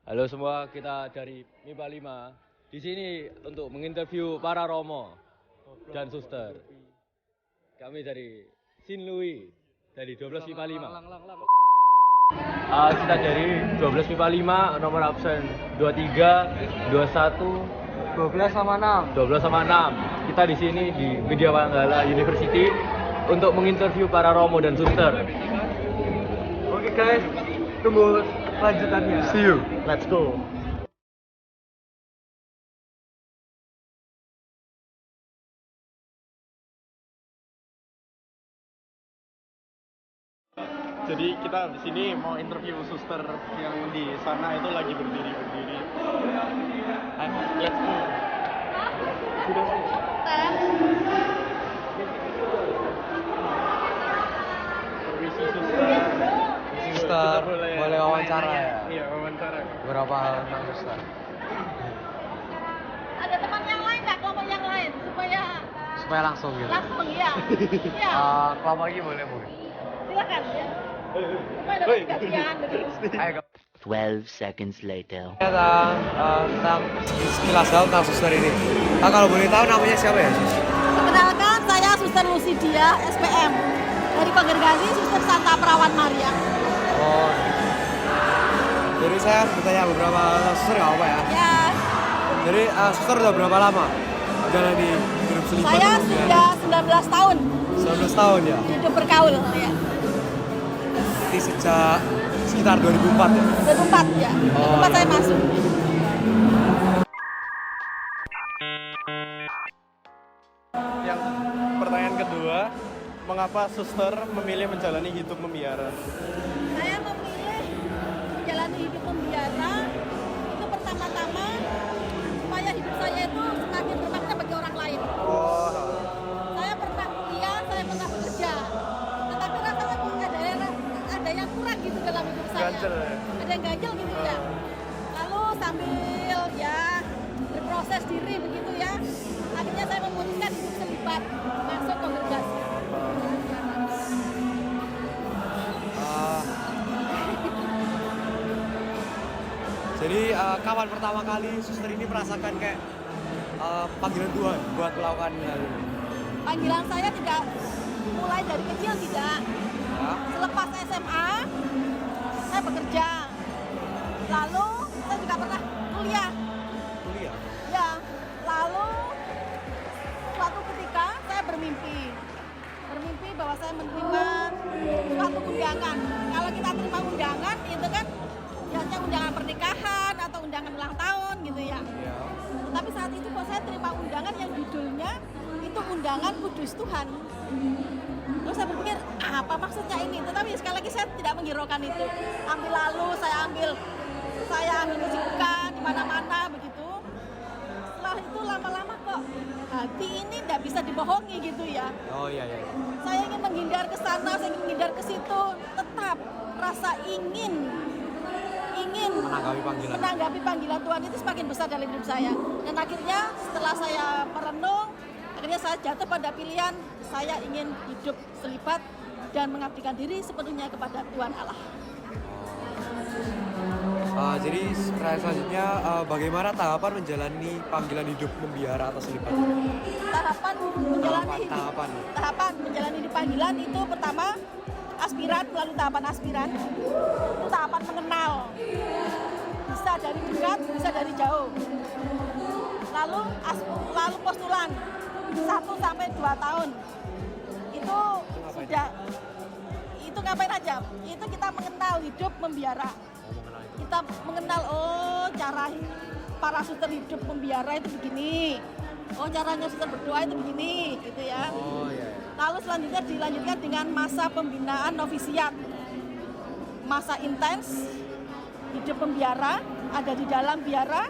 Halo semua, kita dari MIPA 5 di sini untuk menginterview para romo dan suster. Kami dari Sin Louis dari 12 MIPA 5. Kita dari 12 MIPA 5 nomor absen 23, 21, 12 sama 6. 12 sama 6. Kita di sini di Widya Manggala University untuk menginterview para romo dan suster. Oke guys, tunggu lanjutannya. See you. Let's go. Jadi kita di sini mau interview suster yang di sana itu lagi berdiri. Ayo, let's go. Permisi suster. Suster, boleh wawancara ya? Iya, wawancara. Berapa hal tentang suster? Ada teman yang lain nggak, kelompok yang lain Supaya langsung gitu. langsung ya. Iya. Kelompok lagi boleh bu. Silakan ya. Supaya dapat gantian gitu. Ayo. 12 seconds later. Tentang sekilas hal tentang suster ini. Kalau boleh tahu namanya siapa ya? Perkenalkan, saya Suster Lucidia, SPM dari Kongregasi Suster Santa Perawan Maria. Oh. Jadi saya bertanya beberapa suster nggak apa ya? Ya, Jadi suster udah berapa lama menjalani hidup selibat? saya sudah 19 tahun 19 tahun ya. hidup bergaul ya. Ini sejak sekitar 2004 ya. 2004 ya. 2004 saya masuk. Yang pertanyaan kedua, mengapa suster memilih menjalani hidup membiara? Saya memilih menjalani hidup membiara itu pertama-tama supaya hidup saya itu semakin bermakna bagi orang lain. Oh, Saya pernah kuliah, saya pernah bekerja, tetapi rasanya kok ada yang kurang gitu dalam hidup saya. Ganjel ya? Ada yang ganjel gitu ya. Lalu sambil ya berproses diri begitu ya, akhirnya saya memutuskan hidup selibat masuk kongregasi. Jadi kapan pertama kali suster ini merasakan kayak panggilan Tuhan buat melakukan hal ini? Panggilan saya tidak mulai dari kecil, tidak. Ya. Selepas SMA, saya bekerja. Lalu saya juga pernah kuliah. Kuliah. Ya, lalu suatu ketika saya bermimpi bahwa saya menerima suatu undangan. Kalau kita terima undangan, itu kan biasanya undangan pernikahan atau undangan ulang tahun gitu ya. Ya. Tapi saat itu kok saya terima undangan yang judulnya itu undangan kudus Tuhan. Terus saya berpikir, apa maksudnya ini? Tetapi sekali lagi saya tidak menghiraukan itu. Saya ambil kesibukan di mana-mana begitu. Setelah itu lama-lama kok hati ini tidak bisa dibohongi gitu ya. Oh iya. Saya ingin menghindar ke sana, saya ingin menghindar ke situ. Tetap rasa ingin menanggapi panggilan Tuhan itu semakin besar dalam hidup saya. Dan akhirnya setelah saya merenung, akhirnya saya jatuh pada pilihan saya ingin hidup selibat dan mengabdikan diri sepenuhnya kepada Tuhan Allah. Jadi pertanyaan selanjutnya, bagaimana tahapan menjalani panggilan hidup membiara atau selibat? Tahapan menjalani hidup panggilan itu pertama aspiran, melalui tahapan aspiran. Itu tahapan mengenal. Bisa dari dekat, bisa dari jauh. Lalu postulan 1 sampai 2 tahun. Itu ngapain aja? Itu kita mengenal hidup membiara. Kita mengenal cara para suster hidup membiara itu begini. Caranya suster berdoa itu begini, gitu ya. Oh iya. Lalu selanjutnya dilanjutkan dengan masa pembinaan novisiat. Masa intens hidup membiara, ada di dalam biara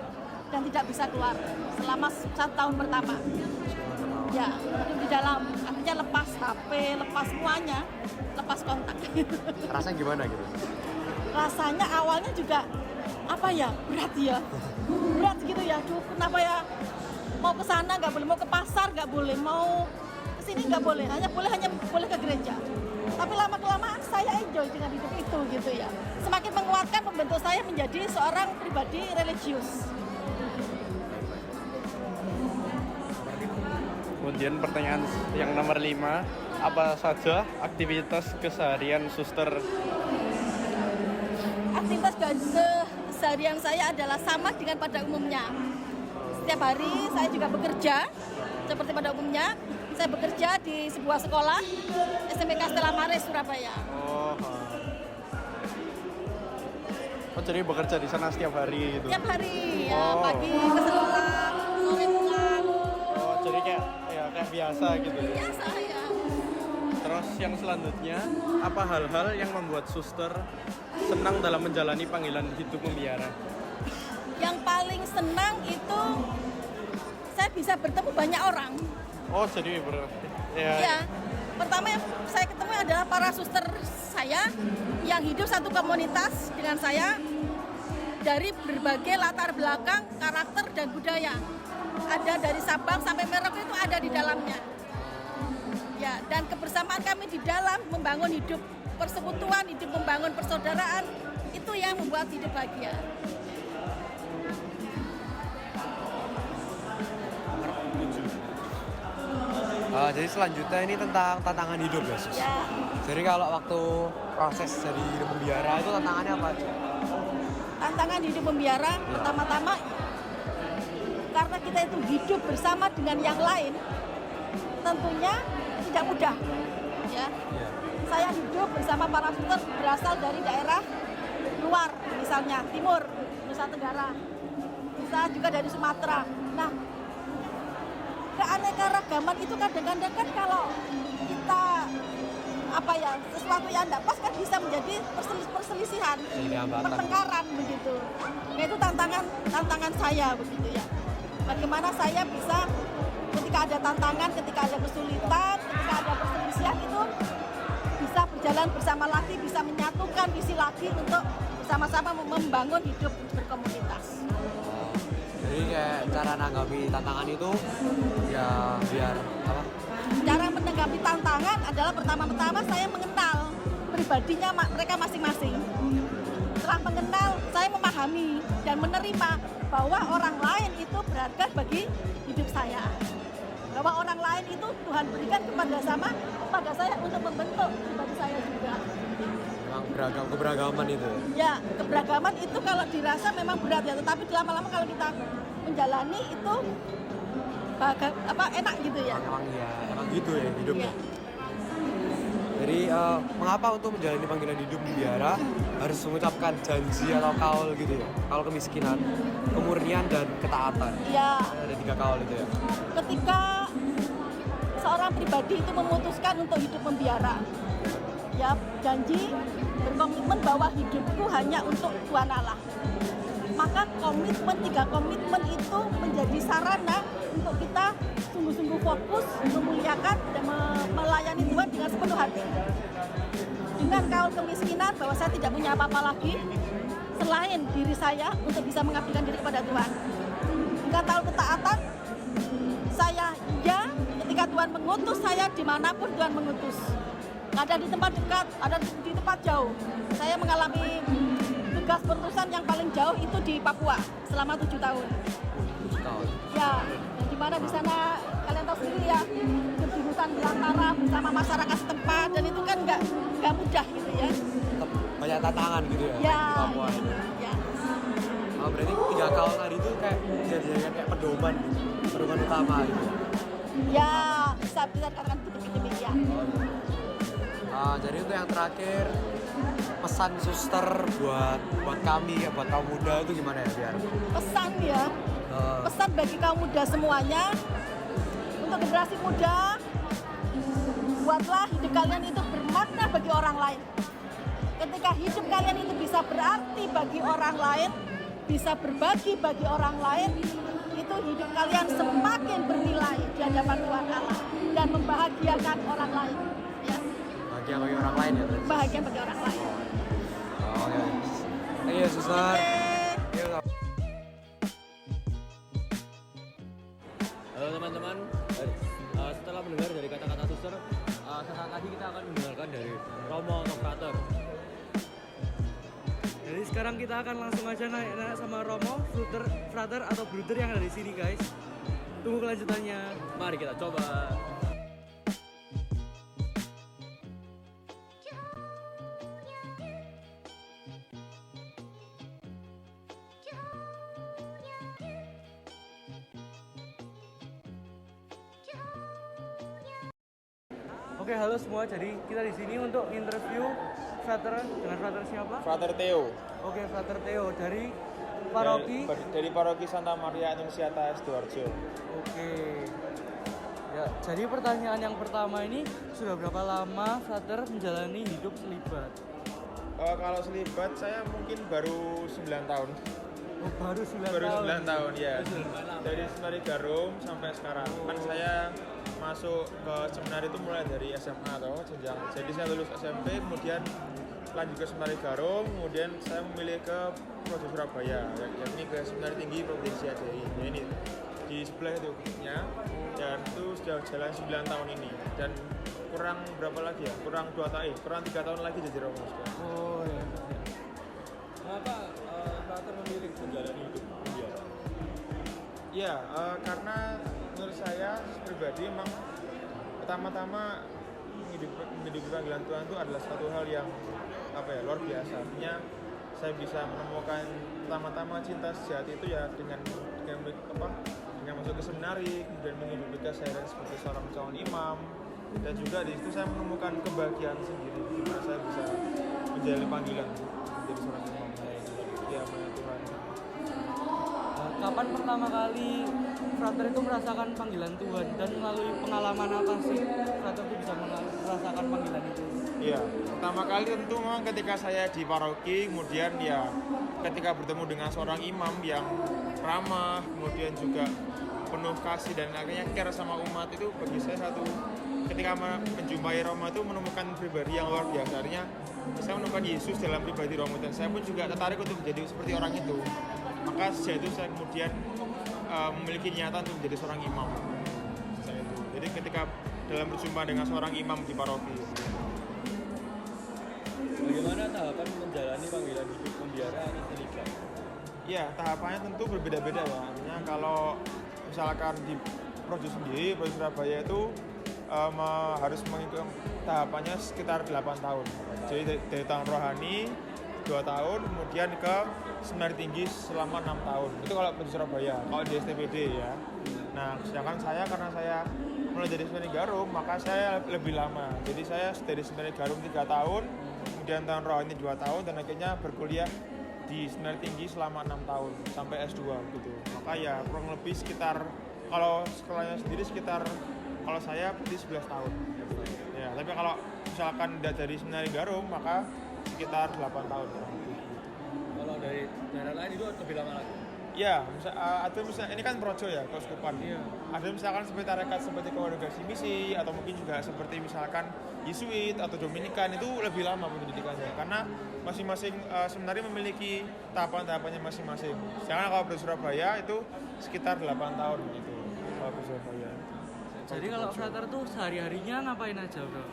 dan tidak bisa keluar selama 1 tahun pertama. Ya, hidup di dalam, artinya lepas HP, lepas semuanya, lepas kontak. Rasanya gimana gitu? Rasanya awalnya juga berat gitu ya. Duh, kenapa ya, mau ke sana nggak boleh, mau ke pasar nggak boleh, mau ke sini nggak boleh, hanya boleh ke gereja. Tapi lama kelamaan saya enjoy dengan hidup itu gitu ya. Semakin menguatkan membentuk saya menjadi seorang pribadi religius. Kemudian pertanyaan yang nomor 5, apa saja aktivitas keseharian suster? Aktivitas keseharian saya adalah sama dengan pada umumnya. Setiap hari saya juga bekerja seperti pada umumnya. Saya bekerja di sebuah sekolah SMK Stella Maris Surabaya. Oh, jadi bekerja di sana setiap hari gitu? Setiap hari, ya, pagi ke sekolah, sore pulang. Oh, jadi kayak biasa gitu ya? Biasa ya. Terus yang selanjutnya, apa hal-hal yang membuat suster senang dalam menjalani panggilan hidup membiara? Yang paling senang itu saya bisa bertemu banyak orang. Oh, jadi Ya, pertama yang saya ketemu adalah para suster saya yang hidup satu komunitas dengan saya dari berbagai latar belakang, karakter dan budaya. Ada dari Sabang sampai Merauke itu ada di dalamnya. Ya, dan kebersamaan kami di dalam membangun hidup persekutuan, hidup membangun persaudaraan, itu yang membuat hidup bahagia. Jadi selanjutnya ini tentang tantangan hidup ya, Sus. Ya, Jadi kalau waktu proses jadi hidup membiara itu tantangannya apa aja? tantangan hidup membiara pertama-tama karena kita itu hidup bersama dengan yang lain, tentunya tidak mudah. Ya, saya hidup bersama para suster berasal dari daerah luar, misalnya Timur, Nusa Tenggara, bisa juga dari Sumatera. Nah, keanekaragaman itu kadang-kadang kan kalau kita sesuatu yang tidak pas kan bisa menjadi perselisihan, pertengkaran begitu. Nah, itu tantangan saya begitu ya. Bagaimana saya bisa ketika ada tantangan, ketika ada kesulitan, ketika ada perselisihan itu bisa berjalan bersama lagi, bisa menyatukan visi lagi untuk bersama-sama membangun hidup berkomunitas. Jadi kayak cara nanggapi tantangan itu ya biar apa? Cara menanggapi tantangan adalah pertama-tama saya mengenal pribadinya mereka masing-masing. Setelah mengenal, saya memahami dan menerima bahwa orang lain itu berharga bagi hidup saya. Bahwa orang lain itu Tuhan berikan kepada saya untuk membentuk pribadi saya juga. Memang keberagaman itu. Ya, keberagaman itu kalau dirasa memang berat ya, tetapi lama-lama kalau kita menjalani itu enak gitu ya. Emang gitu ya hidupnya. Ya. Jadi mengapa untuk menjalani panggilan hidup membiara harus mengucapkan janji atau kaul gitu ya? Kaul kemiskinan, kemurnian dan ketaatan. Ya. Ada 3 kaul itu ya. Ketika seorang pribadi itu memutuskan untuk hidup membiara, ya janji berkomitmen bahwa hidupku hanya untuk Tuhan Allah. Maka 3 komitmen itu menjadi sarana untuk kita sungguh-sungguh fokus memuliakan dan melayani Tuhan dengan sepenuh hati. Dengan kaul kemiskinan bahwa saya tidak punya apa-apa lagi selain diri saya untuk bisa mengabdikan diri kepada Tuhan. Dengan kaul ketaatan, saya ketika Tuhan mengutus saya dimanapun Tuhan mengutus. Ada di tempat dekat, ada di tempat jauh. Saya mengalami tugas perutusan yang paling jauh itu di Papua selama 7 tahun. 7 tahun. Ya, di mana di sana kalian tahu sendiri ya, hidup di hutan belantara bersama masyarakat setempat dan itu kan nggak mudah gitu ya. Tetap banyak tantangan gitu ya. Ya, di Papua itu. ya. Oh, berarti 3 kaul tadi itu kayak dijadikan kayak pedoman utama gitu. Ya, bisa dikatakan begitu demikian. Jadi untuk yang terakhir pesan suster buat kami ya, buat kaum muda itu gimana ya biar? Pesan ya, pesan bagi kaum muda semuanya, untuk generasi muda, buatlah hidup kalian itu bermakna bagi orang lain. Ketika hidup kalian itu bisa berarti bagi orang lain, bisa berbagi bagi orang lain, itu hidup kalian semakin bernilai di hadapan Tuhan Allah dan membahagiakan orang lain. Ya. Bahagia bagi orang lain ya? Bahagia bagi orang lain. Oke. Thank you, suster. Halo teman-teman, setelah mendengar dari kata-kata suster, sesaat lagi kita akan mendengarkan dari Romo Nokrator. Jadi sekarang sekarang kita akan langsung aja naik sama Romo, frater atau brother yang ada di sini guys. Tunggu kelanjutannya. Mari kita coba. Oke, halo semua. Jadi kita di sini untuk interview frater dengan frater siapa? Frater Theo Oke, frater Theo dari paroki. dari paroki Santa Maria Annunziata Sidoarjo. Oke. Ya, jadi pertanyaan yang pertama ini sudah berapa lama frater menjalani hidup selibat? Kalau selibat saya mungkin baru 9 tahun. Oh, baru 9 Baru tahun. 9 tahun ya. Dari Seminari Garum sampai sekarang. Kan saya masuk ke seminari itu mulai dari SMA atau jenjang. Jadi saya lulus SMP, kemudian lanjut ke Seminari Garum, kemudian saya memilih ke Projo Surabaya, yakni ke Seminari Tinggi Provinsi ADI. Ya, ini di sebelah itu khususnya. Dan itu sudah jalan 9 tahun ini. Dan kurang berapa lagi ya? Kurang 3 tahun lagi jadi Romo. Oh ya. Kenapa frater memilih menjalani hidup penjara? Ya, karena menurut saya pribadi memang pertama-tama menghidupi panggilan Tuhan itu adalah suatu hal yang luar biasa. Artinya saya bisa menemukan pertama-tama cinta sejati itu ya dengan masuk ke seminari, kemudian menghidupi keseharian sebagai seorang calon imam, dan juga di situ saya menemukan kebahagiaan sendiri di mana saya bisa menjalani panggilan menjadi seorang imam. Ya, melayani Tuhan. Kapan pertama kali frater itu merasakan panggilan Tuhan dan melalui pengalaman apa sih frater itu bisa merasakan panggilan itu? Iya, pertama kali tentu memang ketika saya di paroki, kemudian ya ketika bertemu dengan seorang imam yang ramah, kemudian juga penuh kasih dan akhirnya care sama umat, itu bagi saya ketika menjumpai Romo itu menemukan pribadi yang luar biasa. Artinya saya menemukan Yesus dalam pribadi Romo dan saya pun juga tertarik untuk menjadi seperti orang itu. Maka sejak itu saya kemudian memiliki niatan untuk menjadi seorang imam. Jadi ketika dalam berjumpa dengan seorang imam di paroki. Bagaimana tahapan menjalani panggilan hidup membiara atau selibat? Ya, tahapannya tentu berbeda-beda ya. Artinya kalau misalkan di Projo sendiri, Projo Surabaya itu harus mengikuti tahapannya sekitar 8 tahun. Jadi dari tahun rohani 2 tahun, kemudian ke Seminari Tinggi selama 6 tahun. Itu kalau Projo Surabaya, kalau di STPD ya. Nah, sedangkan saya karena saya mulai dari Seminari Garum, maka saya lebih lama. Jadi saya dari Seminari Garum 3 tahun, kemudian tahun rohani 2 tahun, dan akhirnya berkuliah di Seminari Tinggi selama 6 tahun sampai S2 gitu. Maka ya kurang lebih sekitar, kalau sekolahnya sendiri sekitar, kalau saya di 11 tahun. Ya, tapi kalau misalkan dari Seminari Garum maka sekitar 8 tahun. Kalau dari daerah lain itu lebih lama lagi? Ya, atau misalnya ini kan Projo ya, keuskupan. Iya. Ada misalkan seperti tarekat seperti kongregasi misi, atau mungkin juga seperti misalkan Yesuit atau Dominikan, itu lebih lama pendidikannya karena masing-masing seminari memiliki tahapan-tahapannya masing-masing. Sedangkan kalau Projo Surabaya itu sekitar 8 tahun gitu. Kalau Projo Surabaya. Jadi kalau frater tuh sehari-harinya ngapain aja, Bro?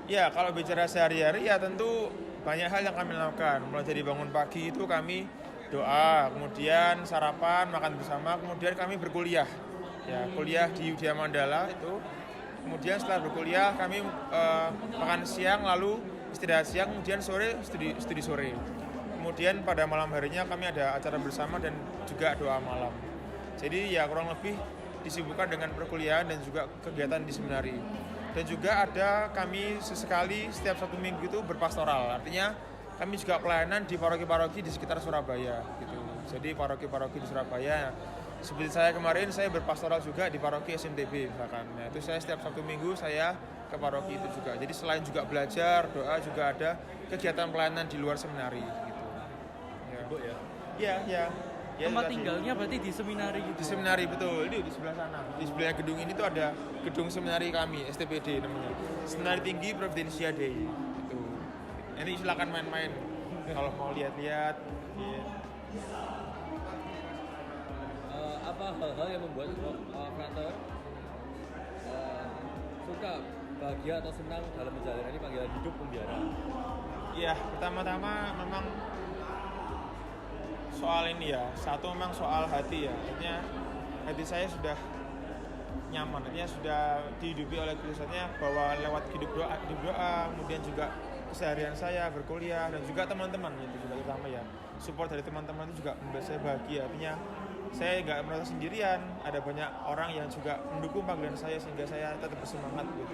Ya, kalau bicara sehari-hari ya tentu banyak hal yang kami lakukan. Mulai dari bangun pagi itu kami doa, kemudian sarapan, makan bersama, kemudian kami berkuliah. Ya, kuliah di Widya Mandala itu. Kemudian setelah berkuliah kami makan siang, lalu istirahat siang, kemudian sore studi sore. Kemudian pada malam harinya kami ada acara bersama dan juga doa malam. Jadi ya kurang lebih disibukkan dengan perkuliahan dan juga kegiatan di seminari. Dan juga ada kami sesekali setiap 1 minggu itu berpastoral. Artinya kami juga pelayanan di paroki-paroki di sekitar Surabaya gitu. Jadi paroki-paroki di Surabaya, seperti saya kemarin saya berpastoral juga di paroki SMTB misalkan. Nah, itu saya setiap 1 minggu saya ke paroki itu juga. Jadi selain juga belajar, doa, juga ada kegiatan pelayanan di luar seminari gitu. Ya. Iya, ya. Tempat tinggalnya berarti di seminari gitu? Di seminari, betul. Ini di sebelah sana. Di sebelah gedung ini tuh ada gedung seminari kami, STPD namanya. Seminari Tinggi Provinsi ADI. Itu. Ini silakan main-main kalau mau lihat-lihat. Yeah. Apa hal-hal yang membuat frater suka, bahagia atau senang dalam menjalani panggilan hidup membiara? Iya, pertama-tama memang soal ini ya, satu memang soal hati ya, artinya hati saya sudah nyaman, artinya sudah dihidupi oleh Kristusnya bahwa lewat hidup doa, kemudian juga keseharian saya berkuliah dan juga teman-teman itu juga utama ya, support dari teman-teman itu juga membuat saya bahagia, artinya saya nggak merasa sendirian, ada banyak orang yang juga mendukung panggilan saya sehingga saya tetap bersemangat gitu.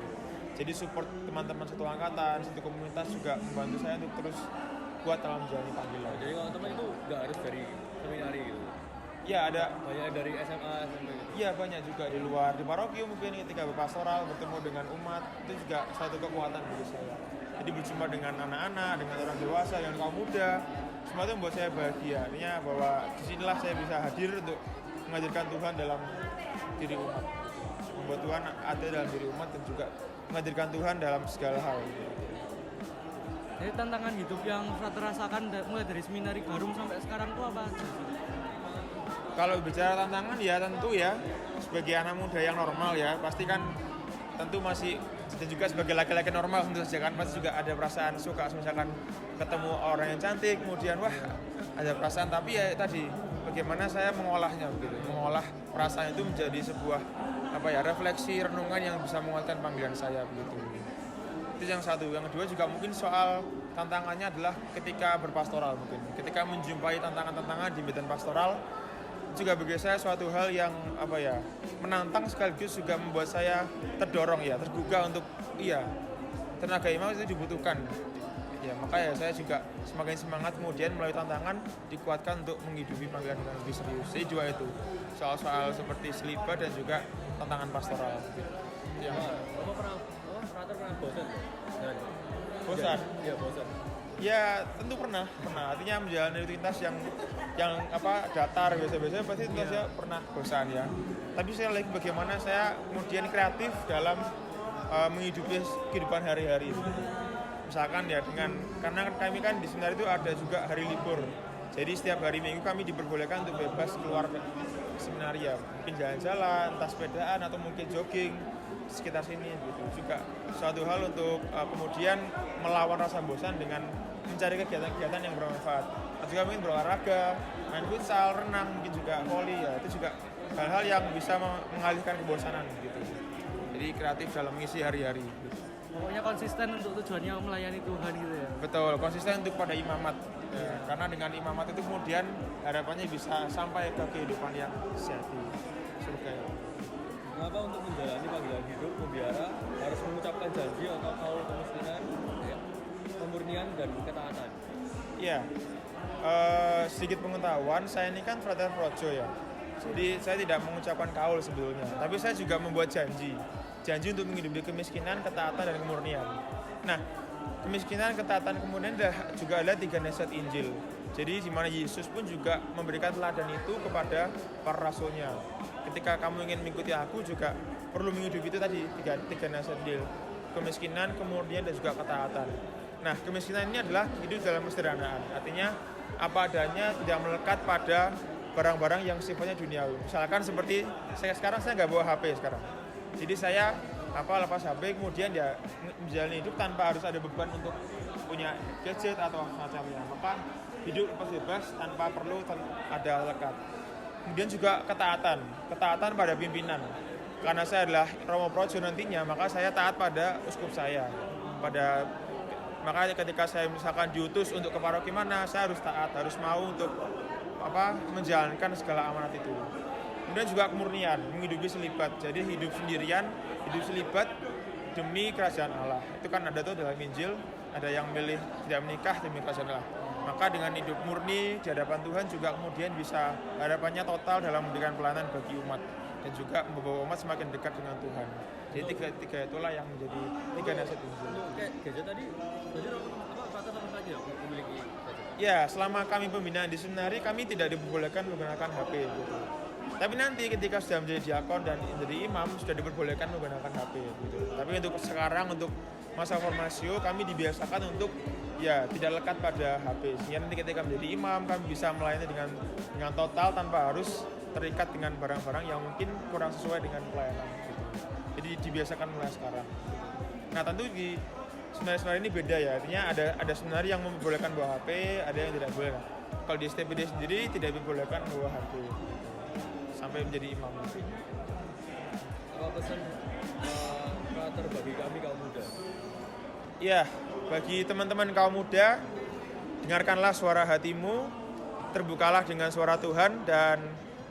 Jadi support teman-teman satu angkatan, satu komunitas juga membantu saya untuk terus kuat dalam menjalani panggilan. Jadi kalau teman itu nggak harus dari seminari gitu. Ya ada Banyak dari SMA, SMP gitu. Iya banyak juga di luar, di paroki mungkin ketika berpastoral bertemu dengan umat itu juga satu kekuatan bagi saya. Jadi berjumpa dengan anak-anak, dengan orang dewasa, dengan kaum muda, semua itu membuat saya bahagia. Artinya bahwa disinilah saya bisa hadir untuk menghadirkan Tuhan dalam diri umat, membuat Tuhan ada dalam diri umat dan juga menghadirkan Tuhan dalam segala hal. Jadi tantangan hidup yang Frater rasakan mulai dari seminari Garum sampai sekarang itu apa aja? Kalau bicara tantangan ya tentu ya sebagai anak muda yang normal ya pasti kan tentu masih dan juga sebagai laki-laki normal tentu saja kan pasti juga ada perasaan suka misalkan ketemu orang yang cantik kemudian wah ada perasaan tapi ya tadi bagaimana saya mengolahnya begitu, mengolah perasaan itu menjadi sebuah refleksi renungan yang bisa menguatkan panggilan saya begitu. Itu yang satu. Yang kedua juga mungkin soal tantangannya adalah ketika berpastoral mungkin ketika menjumpai tantangan-tantangan di medan pastoral juga bagi saya suatu hal yang menantang sekaligus juga membuat saya terdorong ya, tergugah untuk tenaga imam itu dibutuhkan ya, maka ya saya juga semakin semangat kemudian melalui tantangan dikuatkan untuk menghidupi panggilan dengan lebih serius. Jadi dua itu soal-soal seperti selibat dan juga tantangan pastoral ya. Frater pernah bosan? Bosan? Iya bosan. Ya tentu pernah. Artinya menjalani rutinitas yang datar biasa-biasa pasti tentu saja pernah bosan ya. Tapi saya lagi bagaimana saya kemudian kreatif dalam menghidupi kehidupan hari-hari. Misalkan ya karena kami kan di seminari itu ada juga hari libur. Jadi setiap hari Minggu kami diperbolehkan untuk bebas keluar seminari ya. Mungkin jalan-jalan, entah sepedaan atau mungkin jogging sekitar sini gitu. Juga suatu hal untuk kemudian melawan rasa bosan dengan mencari kegiatan-kegiatan yang bermanfaat. Atau juga mungkin berolahraga, main futsal, renang, mungkin juga voli ya. Itu juga hal-hal yang bisa mengalihkan kebosanan gitu. Jadi kreatif dalam mengisi hari-hari gitu. Pokoknya konsisten untuk tujuannya melayani Tuhan gitu ya. Betul, konsisten untuk pada imamat. Ya, karena dengan imamat itu kemudian harapannya bisa sampai ke kehidupan yang sejati, surga. Mengapa untuk menjalani panggilan hidup membiara harus mengucapkan janji atau kaul kemiskinan, pemurnian dan ketaatan? Iya, sedikit pengetahuan, saya ini kan Frater Projo ya. Jadi saya tidak mengucapkan kaul sebetulnya, tapi saya juga membuat janji untuk menghidupi kemiskinan, ketaatan dan kemurnian. Nah, kemiskinan, ketaatan, kemurnian juga ada 3 nasihat Injil. Jadi di mana Yesus pun juga memberikan teladan itu kepada para rasulnya. Ketika kamu ingin mengikuti aku juga perlu menghidupi itu tadi tiga nasihat Injil. Kemiskinan, kemurnian dan juga ketaatan. Nah, kemiskinan ini adalah hidup dalam kesederhanaan. Artinya apa adanya, tidak melekat pada barang-barang yang sifatnya duniawi. Misalkan seperti saya nggak bawa HP sekarang. Jadi saya lepas HP kemudian ya menjalani hidup tanpa harus ada beban untuk punya gadget atau macamnya. Maka hidup bebas tanpa perlu ada lekat. Kemudian juga ketaatan pada pimpinan. Karena saya adalah Romo Projo nantinya, maka saya taat pada uskup saya. Maka ketika saya misalkan diutus untuk ke paroki mana, saya harus taat, harus mau untuk menjalankan segala amanat itu. Kemudian juga kemurnian, menghidupi selibat. Jadi hidup sendirian, hidup selibat demi kerajaan Allah. Itu kan ada tuh dalam Injil, ada yang milih tidak menikah demi kerajaan Allah. Maka dengan hidup murni di hadapan Tuhan juga kemudian bisa harapannya total dalam memberikan pelayanan bagi umat dan juga membawa umat semakin dekat dengan Tuhan. Jadi tiga itulah yang menjadi 3 nasihat Injil. Kayak gadget tadi, Frater sama saja memiliki gadget? Ya, selama kami pembinaan di seminari kami tidak diperbolehkan menggunakan HP gitu. Tapi nanti ketika sudah menjadi diakon dan menjadi imam sudah diperbolehkan menggunakan HP gitu. Tapi untuk sekarang untuk masa formasio kami dibiasakan untuk tidak lekat pada HP. Sehingga nanti ketika menjadi imam kami bisa melayani dengan total tanpa harus terikat dengan barang-barang yang mungkin kurang sesuai dengan pelayanan gitu. Jadi dibiasakan mulai sekarang. Nah, tentu di seminari ini beda ya. Artinya ada seminari yang memperbolehkan bawa HP, ada yang tidak boleh. kalau di STPD sendiri tidak dibolehkan membawa HP sampai menjadi imam. Apa pesan frater bagi kami kaum muda? Ya, bagi teman-teman kaum muda, dengarkanlah suara hatimu, terbukalah dengan suara Tuhan, dan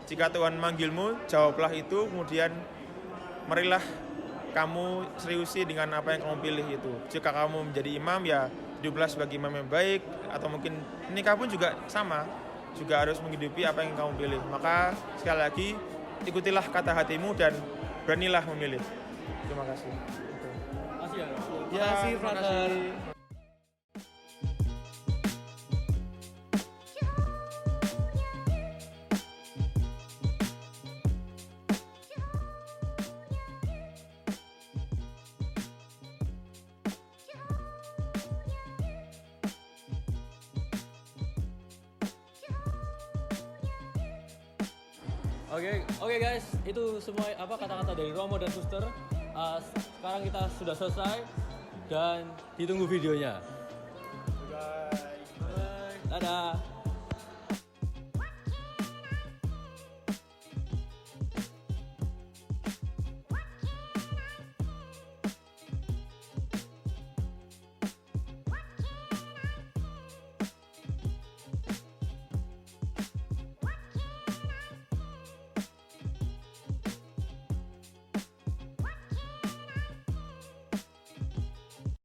jika Tuhan manggilmu, jawablah itu, kemudian marilah kamu seriusi dengan apa yang kamu pilih itu. Jika kamu menjadi imam, ya hiduplah sebagai imam yang baik, atau mungkin menikah pun juga sama, juga harus menghidupi apa yang kamu pilih. Maka sekali lagi, ikutilah kata hatimu dan beranilah memilih. Terima kasih. Makasih ya. Terima kasih, Frater. Oke guys, itu semua kata-kata dari Romo dan Suster. Sekarang kita sudah selesai dan ditunggu videonya. Bye. Dadah.